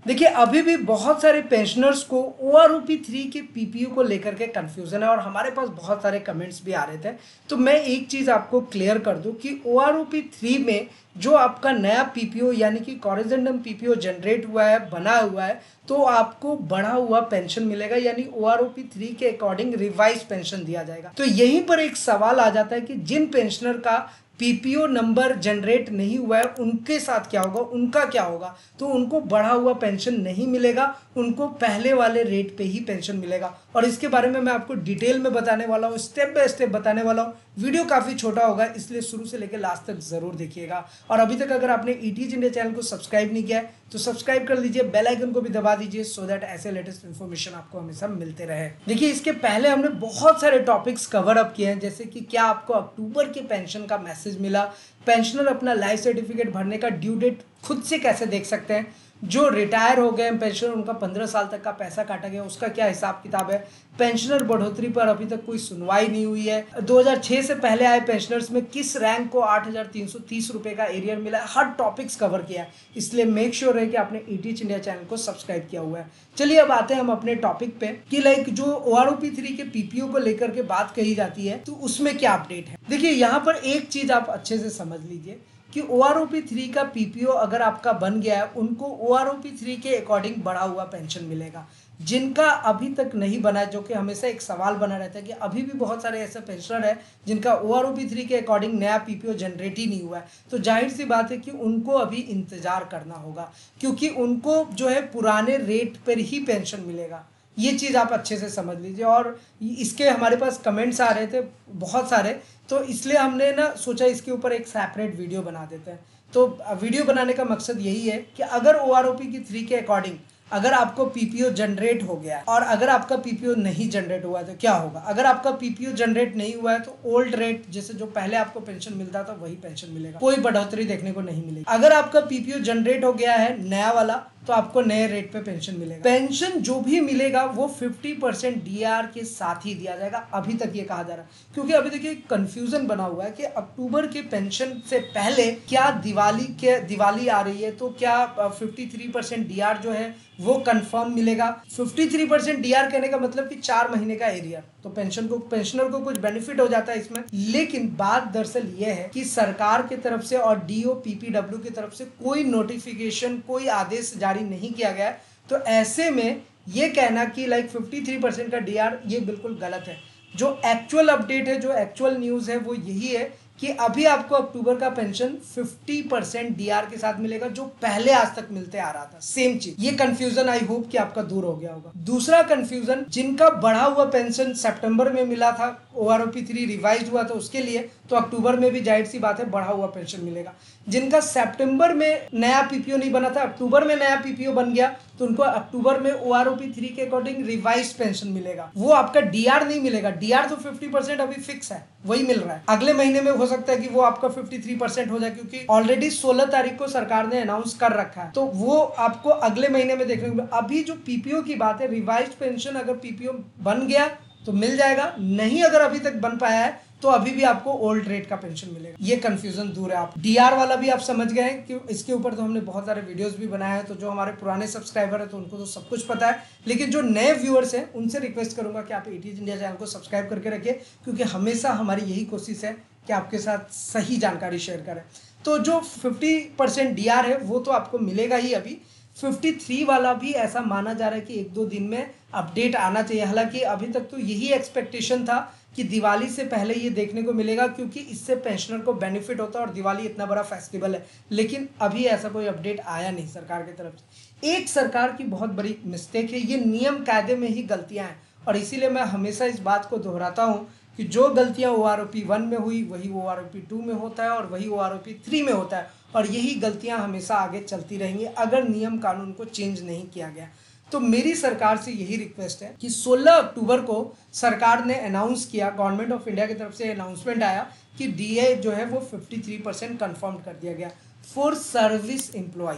देखिए अभी भी बहुत सारे पेंशनर्स को ओआरओपी 3 के पीपीयू को लेकर के कंफ्यूजन है और हमारे पास बहुत सारे कमेंट्स भी आ रहे थे। तो मैं एक चीज़ आपको क्लियर कर दूं कि ओआरओपी 3 में जो आपका नया पीपीओ यानी कि कॉरिजेंडम पीपीओ जनरेट हुआ है, बना हुआ है, तो आपको बढ़ा हुआ पेंशन मिलेगा, यानी ओआरओपी 3 के अकॉर्डिंग रिवाइज पेंशन दिया जाएगा। तो यहीं पर एक सवाल आ जाता है कि जिन पेंशनर का पीपीओ नंबर जनरेट नहीं हुआ है उनके साथ क्या होगा, उनका क्या होगा। तो उनको बढ़ा हुआ पेंशन नहीं मिलेगा, उनको पहले वाले रेट पे ही पेंशन मिलेगा। और इसके बारे में मैं आपको डिटेल में बताने वाला हूँ, स्टेप बाय स्टेप बताने वाला हूँ। वीडियो काफ़ी छोटा होगा, इसलिए शुरू से लेकर लास्ट तक जरूर देखिएगा। और अभी तक अगर आपने ईटीज इंडिया चैनल को सब्सक्राइब नहीं किया है तो सब्सक्राइब कर लीजिए, बेल आइकन को भी दबा दीजिए, सो दैट ऐसे लेटेस्ट इन्फॉर्मेशन आपको हमेशा मिलते रहे। देखिए इसके पहले हमने बहुत सारे टॉपिक्स कवर अप किए हैं, जैसे कि क्या आपको अक्टूबर के पेंशन का मैसेज मिला, पेंशनर अपना लाइफ सर्टिफिकेट भरने का ड्यू डेट खुद से कैसे देख सकते हैं, जो रिटायर हो गए पेंशनर उनका 15 साल तक का पैसा काटा गया उसका क्या हिसाब किताब है, पेंशनर बढ़ोतरी पर अभी तक कोई सुनवाई नहीं हुई है, 2006 से पहले आए पेंशनर्स में किस रैंक को 8,330 रुपए का एरियर मिला है, हर टॉपिक्स कवर किया है। इसलिए मेक श्योर है कि आपने ईटीच इंडिया चैनल को सब्सक्राइब किया हुआ है। चलिए अब आते हैं हम अपने टॉपिक पे कि लाइक जो ओआरओपी 3 के पीपीओ को लेकर के बात कही जाती है तो उसमें क्या अपडेट है। देखिए यहाँ पर एक चीज आप अच्छे से समझ लीजिए कि ओआरओपी 3 का पीपीओ अगर आपका बन गया है उनको ओआरओपी 3 के अकॉर्डिंग बढ़ा हुआ पेंशन मिलेगा। जिनका अभी तक नहीं बना, जो कि हमेशा एक सवाल बना रहता है कि अभी भी बहुत सारे ऐसे पेंशनर है जिनका ओआरओपी 3 के अकॉर्डिंग नया पीपीओ जनरेट ही नहीं हुआ है, तो जाहिर सी बात है कि उनको अभी इंतजार करना होगा, क्योंकि उनको जो है पुराने रेट पर ही पेंशन मिलेगा। ये चीज़ आप अच्छे से समझ लीजिए। और इसके हमारे पास कमेंट्स आ रहे थे बहुत सारे, तो इसलिए हमने ना सोचा इसके ऊपर एक सेपरेट वीडियो बना देते हैं। तो वीडियो बनाने का मकसद यही है कि अगर ओआरओपी की 3 के अकॉर्डिंग अगर आपको पीपीओ जनरेट हो गया है और अगर आपका पीपीओ नहीं जनरेट हुआ है तो क्या होगा। अगर आपका पीपीओ जनरेट नहीं हुआ है तो ओल्ड रेट जैसे जो पहले आपको पेंशन मिलता था वही पेंशन मिलेगा, कोई बढ़ोतरी देखने को नहीं मिलेगी। अगर आपका पीपीओ जनरेट हो गया है नया वाला तो आपको नए रेट पे पेंशन मिलेगा। पेंशन जो भी मिलेगा वो 50% डीआर के साथ ही दिया जाएगा, अभी तक ये कहा जा रहा है। क्योंकि अभी देखिए कंफ्यूजन बना हुआ है कि अक्टूबर के पेंशन से पहले क्या दिवाली आ रही है तो क्या 53% डीआर जो है वो कंफर्म मिलेगा। 53% डीआर कहने का मतलब कि 4 महीने का एरिया, तो पेंशनर को कुछ बेनिफिट हो जाता है इसमें। लेकिन बात दरअसल ये है कि सरकार की तरफ से और डीओ पीपीडब्ल्यू की तरफ से कोई नोटिफिकेशन, कोई आदेश जारी नहीं किया गया है। तो ऐसे में ये कहना कि लाइक 53% का डीआर, ये बिल्कुल गलत है। जो एक्चुअल अपडेट है, जो एक्चुअल न्यूज़ है वो यही है कि अभी आपको अक्टूबर का पेंशन 50% डीआर के साथ मिलेगा, जो पहले आज तक मिलते आ रहा था सेम चीज। ये कंफ्यूजन आई होप कि आपका दूर हो गया होगा। दूसरा कंफ्यूजन, जिनका बढ़ा हुआ पेंशन सितंबर में मिला था, ओआरओपी 3 रिवाइज हुआ था उसके लिए, तो अक्टूबर में भी जाहिर सी बात है बढ़ा हुआ पेंशन मिलेगा। जिनका सितंबर में नया पीपीओ नहीं बना था, अक्टूबर में नया पीपीओ बन गया, तो उनको अक्टूबर में ओआरओपी 3 के अकॉर्डिंग रिवाइज पेंशन मिलेगा। वो आपका डीआर नहीं मिलेगा, डीआर तो 50% अभी फिक्स है, वही मिल रहा है। अगले महीने में हो सकता है कि वो आपका 53% हो जाए, क्योंकि ऑलरेडी 16 तारीख को सरकार ने अनाउंस कर रखा है, तो वो आपको अगले महीने में देखने को। अभी जो पीपीओ की बात है, रिवाइज पेंशन अगर पीपीओ बन गया तो मिल जाएगा, नहीं अगर अभी तक बन पाया है तो अभी भी आपको ओल्ड रेट का पेंशन मिलेगा। ये कंफ्यूजन दूर है। आप डीआर वाला भी आप समझ गए हैं कि इसके ऊपर तो हमने बहुत सारे वीडियोस भी बनाए हैं, तो जो हमारे पुराने सब्सक्राइबर है तो उनको तो सब कुछ पता है। लेकिन जो नए व्यूअर्स हैं उनसे रिक्वेस्ट करूंगा कि आप ईटीज इंडिया चैनल को सब्सक्राइब करके रखिए, क्योंकि हमेशा हमारी यही कोशिश है कि आपके साथ सही जानकारी शेयर करें। तो जो 50% डीआर है वो तो आपको मिलेगा ही। अभी 53 वाला भी ऐसा माना जा रहा है कि 1-2 दिन में अपडेट आना चाहिए। हालांकि अभी तक तो यही एक्सपेक्टेशन था कि दिवाली से पहले ये देखने को मिलेगा, क्योंकि इससे पेंशनर को बेनिफिट होता है और दिवाली इतना बड़ा फेस्टिवल है। लेकिन अभी ऐसा कोई अपडेट आया नहीं सरकार की तरफ से। एक सरकार की बहुत बड़ी मिस्टेक है, ये नियम कायदे में ही गलतियां हैं, और इसीलिए मैं हमेशा इस बात को दोहराता हूँ कि जो गलतियां ओआरओपी 1 में हुई वही ओआरओपी 2 में होता है और वही ओआरओपी 3 में होता है, और यही गलतियां हमेशा आगे चलती रहेंगी अगर नियम कानून को चेंज नहीं किया गया। तो मेरी सरकार से यही रिक्वेस्ट है कि 16 अक्टूबर को सरकार ने अनाउंस किया, गवर्नमेंट ऑफ इंडिया की तरफ से अनाउंसमेंट आया कि डीए जो है वो 53% कन्फर्म कर दिया गया फॉर सर्विस एम्प्लॉय।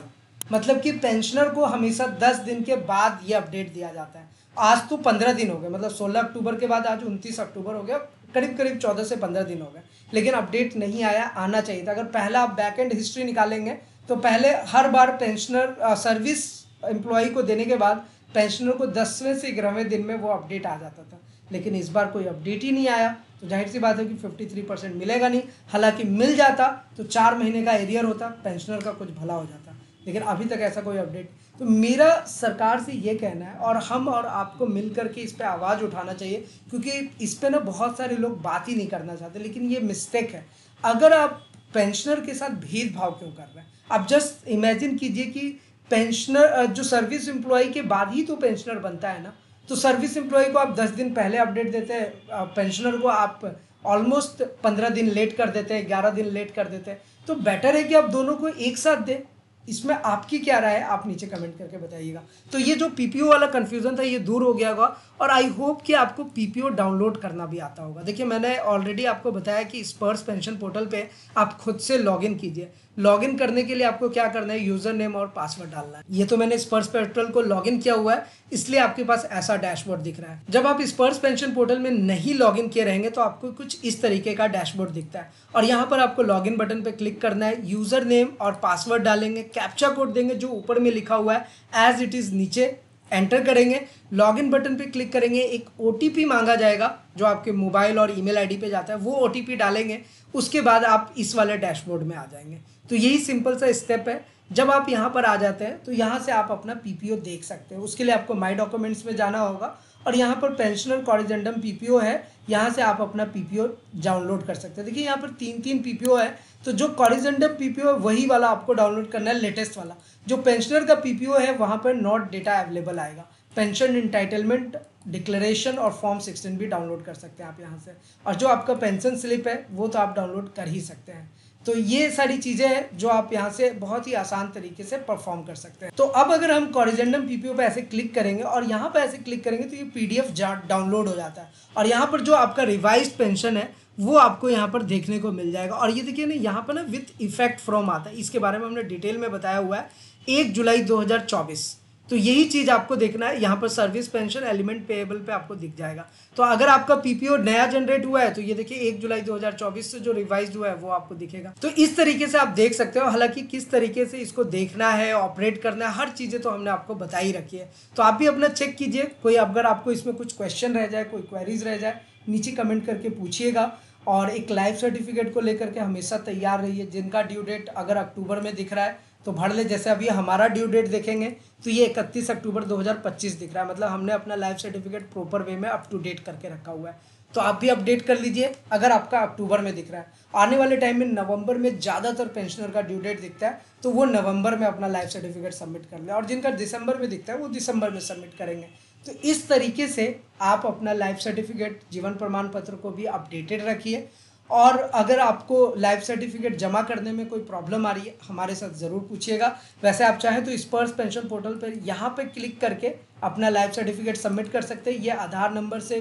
मतलब कि पेंशनर को हमेशा 10 दिन के बाद ये अपडेट दिया जाता है। आज तो 15 दिन हो गए, मतलब 16 अक्टूबर के बाद आज 29 अक्टूबर हो गया, करीब करीब 14 से 15 दिन हो गए, लेकिन अपडेट नहीं आया, आना चाहिए था। अगर पहला आप बैक एंड हिस्ट्री निकालेंगे तो पहले हर बार पेंशनर सर्विस एम्प्लॉई को देने के बाद पेंशनर को 10वें से 11वें दिन में वो अपडेट आ जाता था, लेकिन इस बार कोई अपडेट ही नहीं आया। तो जाहिर सी बात है कि 53% मिलेगा नहीं। हालांकि मिल जाता तो 4 महीने का एरियर होता, पेंशनर का कुछ भला हो जाता, लेकिन अभी तक ऐसा कोई अपडेट। तो मेरा सरकार से ये कहना है, और हम और आपको मिल करके इस पर आवाज़ उठाना चाहिए, क्योंकि इस पर ना बहुत सारे लोग बात ही नहीं करना चाहते, लेकिन ये मिस्टेक है। अगर आप पेंशनर के साथ भेदभाव क्यों कर रहे हैं? आप जस्ट इमेजिन कीजिए कि पेंशनर जो सर्विस एम्प्लॉय के बाद ही तो पेंशनर बनता है ना, तो सर्विस एम्प्लॉय को आप 10 दिन पहले अपडेट देते हैं, पेंशनर को आप ऑलमोस्ट 15 दिन लेट कर देते हैं, 11 दिन लेट कर देते हैं। तो बेटर है कि आप दोनों को एक साथ दें। इसमें आपकी क्या राय है, आप नीचे कमेंट करके बताइएगा। तो ये जो पीपीओ वाला कंफ्यूजन था ये दूर हो गया होगा, और आई होप कि आपको पीपीओ डाउनलोड करना भी आता होगा। देखिए मैंने ऑलरेडी आपको बताया कि स्पर्श पेंशन पोर्टल पे आप खुद से लॉगिन कीजिए। लॉगिन करने के लिए आपको क्या करना है, यूजर नेम और पासवर्ड डालना है। ये तो मैंने स्पर्श पोर्टल को लॉगिन किया हुआ है, इसलिए आपके पास ऐसा डैशबोर्ड दिख रहा है। जब आप स्पर्श पेंशन पोर्टल में नहीं लॉगिन किए रहेंगे तो आपको कुछ इस तरीके का डैशबोर्ड दिखता है, और यहाँ पर आपको लॉगिन बटन पर क्लिक करना है, यूजर नेम और पासवर्ड डालेंगे, कैप्चा कोड देंगे जो ऊपर में लिखा हुआ है एज इट इज नीचे, एंटर करेंगे, लॉगिन बटन पे क्लिक करेंगे, एक ओटीपी मांगा जाएगा जो आपके मोबाइल और ईमेल आईडी पे जाता है, वो ओटीपी डालेंगे, उसके बाद आप इस वाले डैशबोर्ड में आ जाएंगे। तो यही सिंपल सा स्टेप है। जब आप यहाँ पर आ जाते हैं तो यहाँ से आप अपना पीपीओ देख सकते हैं। उसके लिए आपको माई डॉक्यूमेंट्स में जाना होगा, और यहाँ पर पेंशनर कॉरिजेंडम पीपीओ है, यहाँ से आप अपना पीपीओ डाउनलोड कर सकते हैं। देखिए यहाँ पर 3 पीपीओ है, तो जो कॉरिजेंडम पीपीओ है वही वाला आपको डाउनलोड करना है, लेटेस्ट वाला। जो पेंशनर का पीपीओ है वहाँ पर नॉट डेटा अवेलेबल आएगा। पेंशन इंटाइटलमेंट डिक्लेरेशन और फॉर्म 16 भी डाउनलोड कर सकते हैं आप यहाँ से, और जो आपका पेंशन स्लिप है वो तो आप डाउनलोड कर ही सकते हैं। तो ये सारी चीज़ें हैं जो आप यहाँ से बहुत ही आसान तरीके से परफॉर्म कर सकते हैं। तो अब अगर हम कॉरिजेंडम पीपीओ पे ऐसे क्लिक करेंगे और यहाँ पे ऐसे क्लिक करेंगे तो ये पीडीएफ डाउनलोड हो जाता है, और यहाँ पर जो आपका रिवाइज्ड पेंशन है वो आपको यहाँ पर देखने को मिल जाएगा। और ये देखिए ना, यहाँ पर ना विथ इफेक्ट फ्रॉम आता है, इसके बारे में हमने डिटेल में बताया हुआ है, 1 जुलाई 2024। तो यही चीज़ आपको देखना है। यहाँ पर सर्विस पेंशन एलिमेंट पेएबल पे आपको दिख जाएगा। तो अगर आपका पीपीओ नया जनरेट हुआ है तो ये देखिए 1 जुलाई 2024 से जो रिवाइज हुआ है वो आपको दिखेगा। तो इस तरीके से आप देख सकते हो। हालांकि किस तरीके से इसको देखना है, ऑपरेट करना है, हर चीज़ें तो हमने आपको बता ही रखी है। तो आप भी अपना चेक कीजिए। कोई अगर आपको इसमें कुछ क्वेश्चन रह जाए, कोई क्वेरीज रह जाए, नीचे कमेंट करके पूछिएगा। और एक लाइफ सर्टिफिकेट को लेकर के हमेशा तैयार रहिए। जिनका ड्यू डेट अगर अक्टूबर में दिख रहा है तो भर ले। जैसे अभी हमारा ड्यू डेट देखेंगे तो ये 31 अक्टूबर 2025 दिख रहा है, मतलब हमने अपना लाइफ सर्टिफिकेट प्रॉपर वे में अप टू डेट करके रखा हुआ है। तो आप भी अपडेट कर लीजिए अगर आपका अक्टूबर में दिख रहा है। आने वाले टाइम में नवंबर में ज़्यादातर पेंशनर का ड्यू डेट दिखता है, तो वो नवंबर में अपना लाइफ सर्टिफिकेट सबमिट कर ले, और जिनका दिसंबर में दिखता है वो दिसंबर में सबमिट करेंगे। तो इस तरीके से आप अपना लाइफ सर्टिफिकेट, जीवन प्रमाण पत्र को भी अपडेटेड रखिए। और अगर आपको लाइफ सर्टिफिकेट जमा करने में कोई प्रॉब्लम आ रही है हमारे साथ ज़रूर पूछिएगा। वैसे आप चाहें तो स्पर्श पेंशन पोर्टल पर यहाँ पे क्लिक करके अपना लाइफ सर्टिफिकेट सबमिट कर सकते हैं। ये आधार नंबर से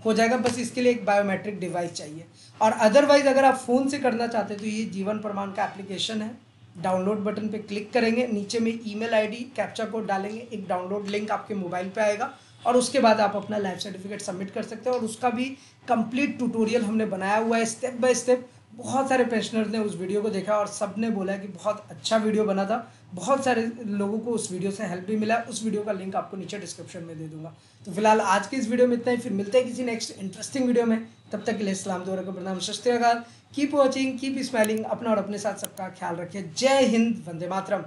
हो जाएगा, बस इसके लिए एक बायोमेट्रिक डिवाइस चाहिए। और अदरवाइज अगर आप फ़ोन से करना चाहते हैं तो ये जीवन प्रमाण का एप्लीकेशन है। डाउनलोड बटन पे क्लिक करेंगे, नीचे में ईमेल आईडी कैप्चा कोड डालेंगे, एक डाउनलोड लिंक आपके मोबाइल पे आएगा, और उसके बाद आप अपना लाइफ सर्टिफिकेट सबमिट कर सकते हैं। और उसका भी कंप्लीट ट्यूटोरियल हमने बनाया हुआ है स्टेप बाय स्टेप। बहुत सारे पेंशनर ने उस वीडियो को देखा और सब ने बोला कि बहुत अच्छा वीडियो बना था। बहुत सारे लोगों को उस वीडियो से हेल्प भी मिला। उस वीडियो का लिंक आपको नीचे डिस्क्रिप्शन में दे दूंगा। तो फिलहाल आज की इस वीडियो में इतना ही, फिर मिलते हैं किसी नेक्स्ट इंटरेस्टिंग वीडियो में। तब तक के लिए सलाम दुआ को प्रणाम, सत श्री अकाल। Keep watching, keep smiling. अपना और अपने साथ सबका ख्याल रखिए। जय हिंद, वंदे मातरम।